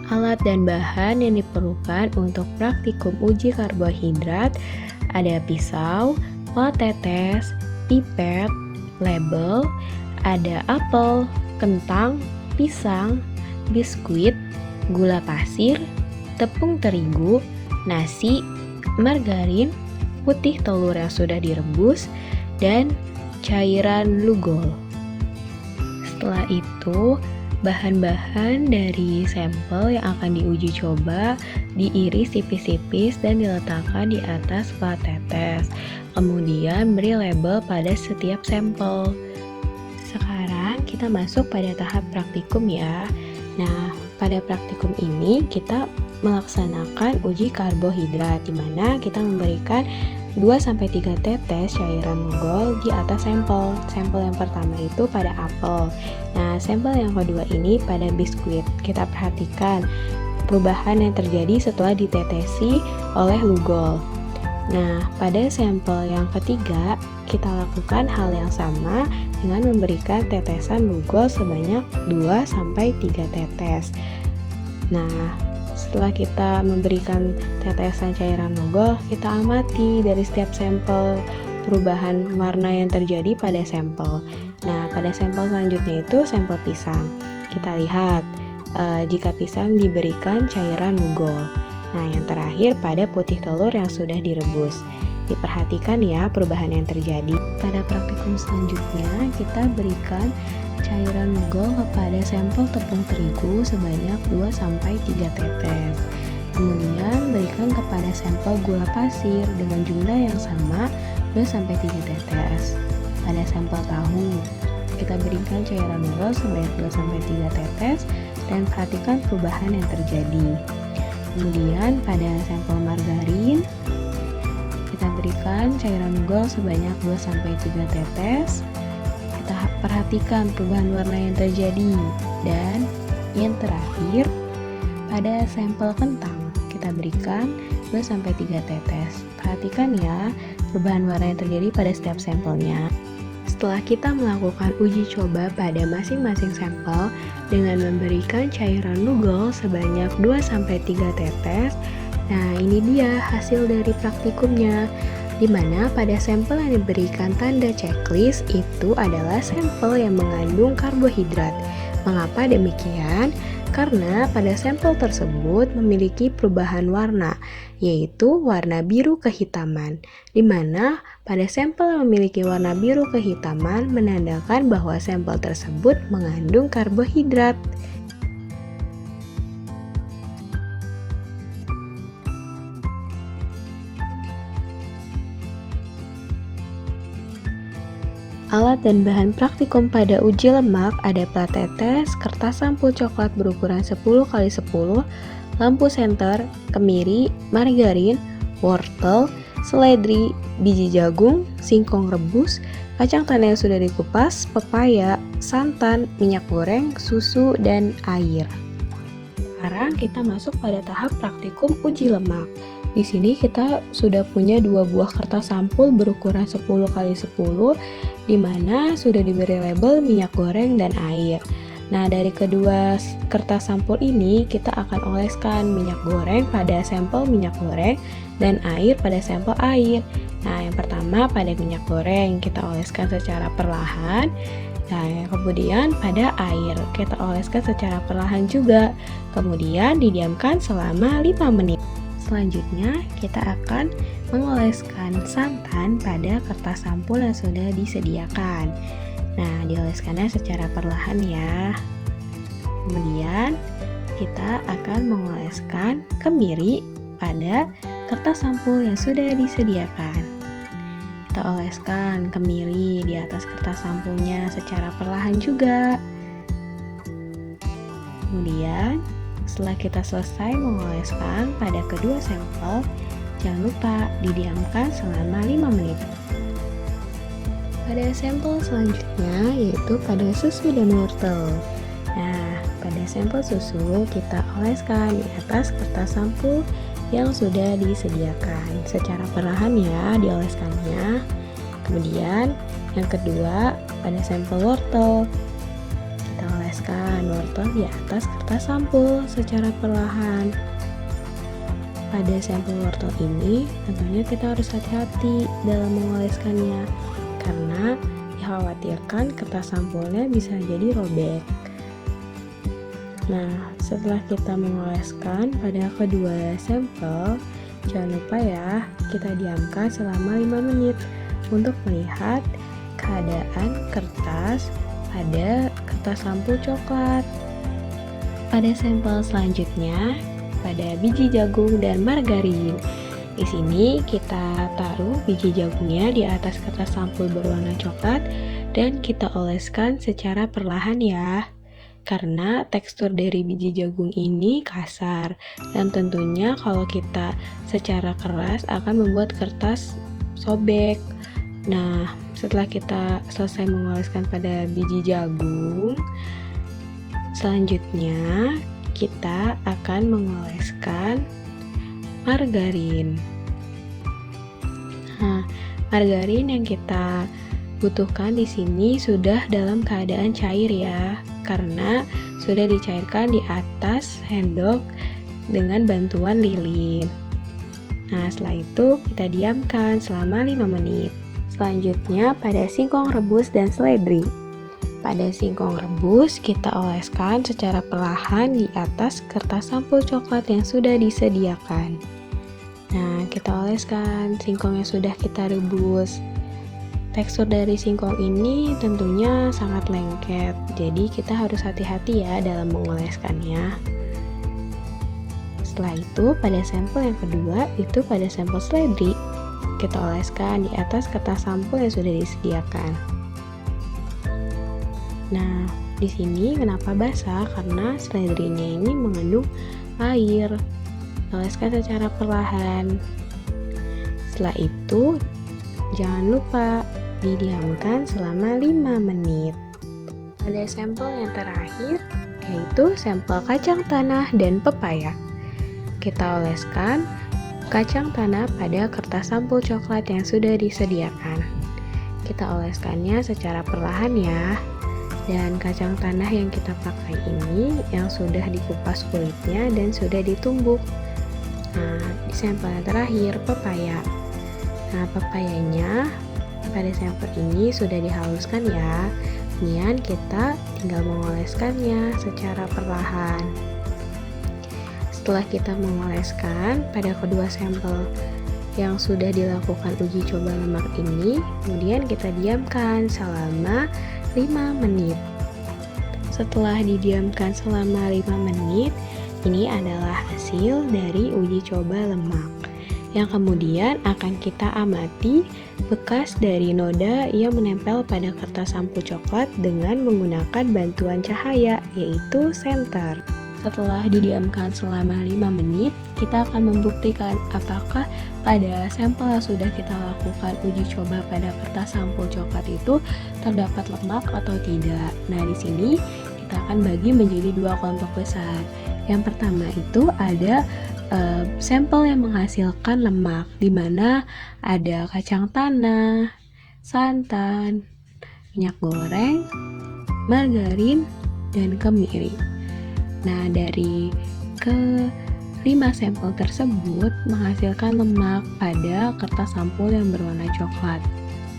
Alat dan bahan yang diperlukan untuk praktikum uji karbohidrat ada pisau, plat tetes, pipet, label, ada apel, kentang, pisang, biskuit, gula pasir, tepung terigu, nasi, margarin, putih telur yang sudah direbus, dan cairan lugol. Setelah itu, bahan-bahan dari sampel yang akan diuji coba diiris tipis-tipis dan diletakkan di atas plat tetes. Kemudian beri label pada setiap sampel. Sekarang kita masuk pada tahap praktikum ya. Nah, pada praktikum ini kita melaksanakan uji karbohidrat di mana kita memberikan 2-3 tetes cairan lugol di atas sampel. Sampel yang pertama itu pada apel. Nah, sampel yang kedua ini pada biskuit. Kita perhatikan perubahan yang terjadi setelah ditetesi oleh lugol. Nah, pada sampel yang ketiga, kita lakukan hal yang sama dengan memberikan tetesan lugol sebanyak 2-3 tetes. Nah, setelah kita memberikan tetesan cairan lugol, kita amati dari setiap sampel perubahan warna yang terjadi pada sampel. Nah, pada sampel selanjutnya itu sampel pisang. Kita lihat jika pisang diberikan cairan lugol. Nah, yang terakhir pada putih telur yang sudah direbus. Diperhatikan ya perubahan yang terjadi. Pada praktikum selanjutnya, kita berikan cairan lugol kepada sampel tepung terigu sebanyak 2-3 tetes. Kemudian berikan kepada sampel gula pasir dengan jumlah yang sama 2-3 tetes. Pada sampel tahu, kita berikan cairan lugol sebanyak 2-3 tetes dan perhatikan perubahan yang terjadi. Kemudian pada sampel margarin, kita berikan cairan lugol sebanyak 2-3 tetes. Kita perhatikan perubahan warna yang terjadi. Dan yang terakhir, pada sampel kentang, kita berikan 2-3 tetes. Perhatikan ya perubahan warna yang terjadi pada setiap sampelnya. Setelah kita melakukan uji coba pada masing-masing sampel dengan memberikan cairan lugol sebanyak 2-3 tetes, nah ini dia hasil dari praktikumnya, di mana pada sampel yang diberikan tanda checklist itu adalah sampel yang mengandung karbohidrat. Mengapa demikian? Karena pada sampel tersebut memiliki perubahan warna, yaitu warna biru kehitaman, di mana pada sampel yang memiliki warna biru kehitaman menandakan bahwa sampel tersebut mengandung karbohidrat. Alat dan bahan praktikum pada uji lemak ada plat tetes, kertas sampul coklat berukuran 10x10, lampu senter, kemiri, margarin, wortel, seledri, biji jagung, singkong rebus, kacang tanah yang sudah dikupas, pepaya, santan, minyak goreng, susu, dan air. Sekarang kita masuk pada tahap praktikum uji lemak. Di sini kita sudah punya 2 buah kertas sampul berukuran 10x10 di mana sudah diberi label minyak goreng dan air. Nah, dari kedua kertas sampul ini kita akan oleskan minyak goreng pada sampel minyak goreng dan air pada sampel air. Nah, yang pertama pada minyak goreng kita oleskan secara perlahan. Nah, kemudian pada air kita oleskan secara perlahan juga. Kemudian didiamkan selama 5 menit. Selanjutnya, kita akan mengoleskan santan pada kertas sampul yang sudah disediakan. Nah, dioleskannya secara perlahan ya. Kemudian, kita akan mengoleskan kemiri pada kertas sampul yang sudah disediakan. Kita oleskan kemiri di atas kertas sampulnya secara perlahan juga. Kemudian, setelah kita selesai mengoleskan pada kedua sampel, jangan lupa didiamkan selama 5 menit. Pada sampel selanjutnya yaitu pada susu dan wortel. Nah, pada sampel susu kita oleskan di atas kertas sampul yang sudah disediakan. Secara perlahan ya dioleskannya. Kemudian yang kedua pada sampel wortel kita oleskan oleskan wortel di atas kertas sampul secara perlahan. Pada sampul wortel ini, tentunya kita harus hati-hati dalam mengoleskannya, karena dikhawatirkan kertas sampulnya bisa jadi robek. Nah, setelah kita mengoleskan pada kedua sampel, jangan lupa ya, kita diamkan selama 5 menit untuk melihat keadaan kertas pada kertas sampul coklat. Pada sampel selanjutnya, pada biji jagung dan margarin. Di sini kita taruh biji jagungnya di atas kertas sampul berwarna coklat dan kita oleskan secara perlahan ya. Karena tekstur dari biji jagung ini kasar dan tentunya kalau kita secara keras akan membuat kertas sobek. Nah, setelah kita selesai mengoleskan pada biji jagung, selanjutnya kita akan mengoleskan margarin. Nah, margarin yang kita butuhkan di sini sudah dalam keadaan cair ya, karena sudah dicairkan di atas sendok dengan bantuan lilin. Nah, setelah itu kita diamkan selama 5 menit. Selanjutnya pada singkong rebus dan seledri. Pada singkong rebus, kita oleskan secara perlahan di atas kertas sampul coklat yang sudah disediakan. Nah, kita oleskan singkong yang sudah kita rebus. Tekstur dari singkong ini tentunya sangat lengket, jadi kita harus hati-hati ya dalam mengoleskannya. Setelah itu, pada sampel yang kedua, itu pada sampel seledri, kita oleskan di atas kertas sampul yang sudah disediakan. Nah, di sini kenapa basah? Karena seledrinya ini mengandung air. Oleskan secara perlahan. Setelah itu, jangan lupa didiamkan selama 5 menit. Pada sampel yang terakhir, yaitu sampel kacang tanah dan pepaya. Kita oleskan kacang tanah pada kertas sampul coklat yang sudah disediakan. Kita oleskannya secara perlahan ya. Dan kacang tanah yang kita pakai ini yang sudah dikupas kulitnya dan sudah ditumbuk. Nah, di sampel yang terakhir, pepaya. Nah, pepayanya pada sampel ini sudah dihaluskan ya. Kemudian kita tinggal mengoleskannya secara perlahan. Setelah kita mengoleskan pada kedua sampel yang sudah dilakukan uji coba lemak ini, kemudian kita diamkan selama 5 menit. Setelah didiamkan selama 5 menit, ini adalah hasil dari uji coba lemak yang kemudian akan kita amati bekas dari noda yang menempel pada kertas sampul coklat dengan menggunakan bantuan cahaya, yaitu senter. Setelah didiamkan selama 5 menit, kita akan membuktikan apakah pada sampel yang sudah kita lakukan uji coba pada kertas sampul coklat itu terdapat lemak atau tidak. Nah, di sini kita akan bagi menjadi 2 kelompok besar. Yang pertama itu ada sampel yang menghasilkan lemak, di mana ada kacang tanah, santan, minyak goreng, margarin, dan kemiri. Nah, dari ke-5 sampel tersebut menghasilkan lemak pada kertas sampul yang berwarna coklat.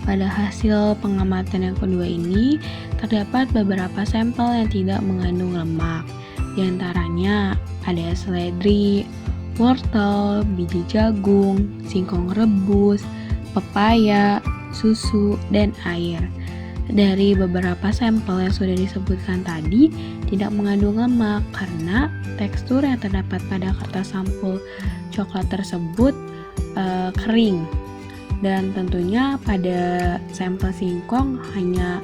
Pada hasil pengamatan yang kedua ini, terdapat beberapa sampel yang tidak mengandung lemak. Di antaranya ada seledri, wortel, biji jagung, singkong rebus, pepaya, susu, dan air. Dari beberapa sampel yang sudah disebutkan tadi tidak mengandung lemak karena tekstur yang terdapat pada kertas sampul coklat tersebut kering. Dan tentunya pada sampel singkong hanya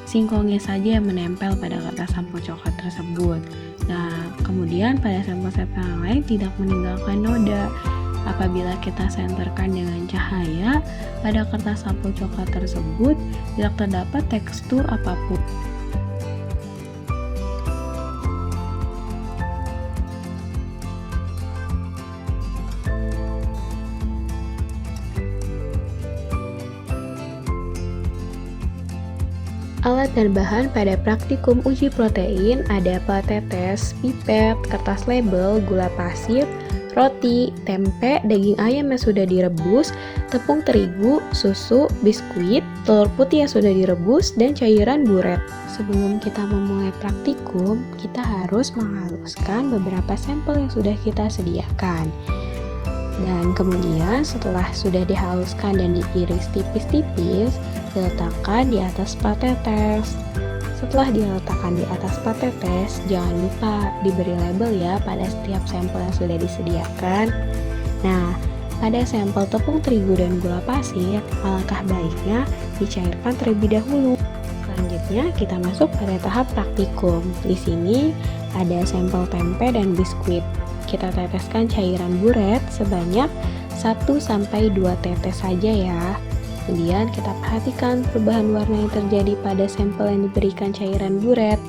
singkongnya saja yang menempel pada kertas sampul coklat tersebut. Nah, kemudian pada sampel-sampel yang lain tidak meninggalkan noda. Apabila kita senterkan dengan cahaya pada kertas sampul coklat tersebut, tidak terdapat tekstur apapun. Alat dan bahan pada praktikum uji protein ada plat tetes, pipet, kertas label, gula pasir, roti, tempe, daging ayam yang sudah direbus, tepung terigu, susu, biskuit, telur putih yang sudah direbus, dan cairan buret. Sebelum kita memulai praktikum, kita harus menghaluskan beberapa sampel yang sudah kita sediakan. Dan kemudian setelah sudah dihaluskan dan diiris tipis-tipis, diletakkan di atas plat tetes. Setelah diletakkan di atas plat tetes, jangan lupa diberi label ya pada setiap sampel yang sudah disediakan. Nah, pada sampel tepung terigu dan gula pasir, alangkah baiknya dicairkan terlebih dahulu. Selanjutnya kita masuk pada tahap praktikum. Di sini ada sampel tempe dan biskuit. Kita teteskan cairan buret sebanyak 1-2 tetes saja ya. Kemudian kita perhatikan perubahan warna yang terjadi pada sampel yang diberikan cairan buret.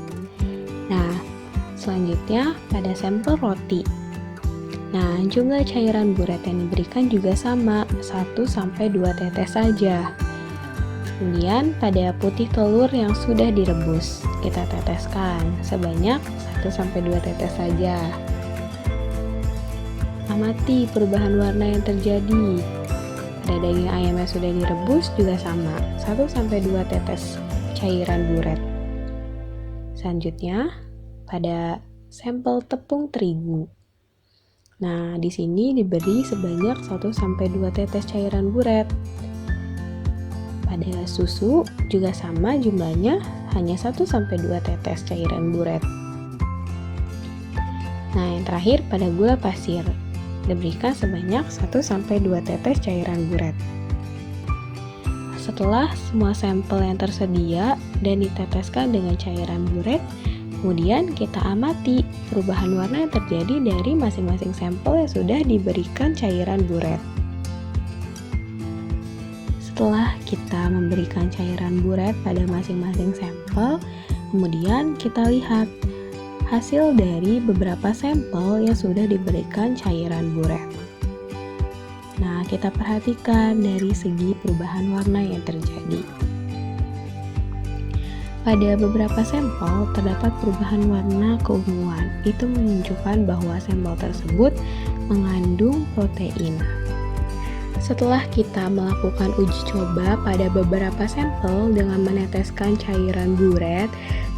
Nah, selanjutnya pada sampel roti. Nah, jumlah cairan buret yang diberikan juga sama, 1-2 tetes saja. Kemudian pada putih telur yang sudah direbus, kita teteskan sebanyak 1-2 tetes saja. Amati perubahan warna yang terjadi. Pada daging ayam yang sudah direbus juga sama, 1-2 tetes cairan buret. Selanjutnya, pada sampel tepung terigu. Nah, di sini diberi sebanyak 1-2 tetes cairan buret. Pada susu juga sama jumlahnya, hanya 1-2 tetes cairan buret. Nah, yang terakhir pada gula pasir. Diberikan sebanyak 1-2 tetes cairan buret. Setelah semua sampel yang tersedia dan diteteskan dengan cairan buret, kemudian kita amati perubahan warna yang terjadi dari masing-masing sampel yang sudah diberikan cairan buret. Setelah kita memberikan cairan buret pada masing-masing sampel, kemudian kita lihat hasil dari beberapa sampel yang sudah diberikan cairan buret. Nah, kita perhatikan dari segi perubahan warna yang terjadi. Pada beberapa sampel terdapat perubahan warna keunguan. Itu menunjukkan bahwa sampel tersebut mengandung protein. Setelah kita melakukan uji coba pada beberapa sampel dengan meneteskan cairan buret,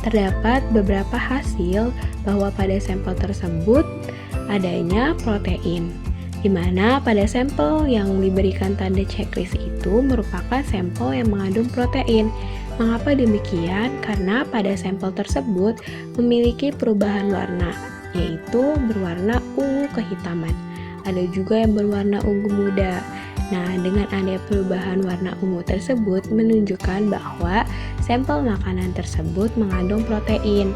terdapat beberapa hasil bahwa pada sampel tersebut adanya protein, di mana pada sampel yang diberikan tanda checklist itu merupakan sampel yang mengandung protein. Mengapa demikian? Karena pada sampel tersebut memiliki perubahan warna, yaitu berwarna ungu kehitaman. Ada juga yang berwarna ungu muda. Nah, dengan adanya perubahan warna ungu tersebut menunjukkan bahwa sampel makanan tersebut mengandung protein.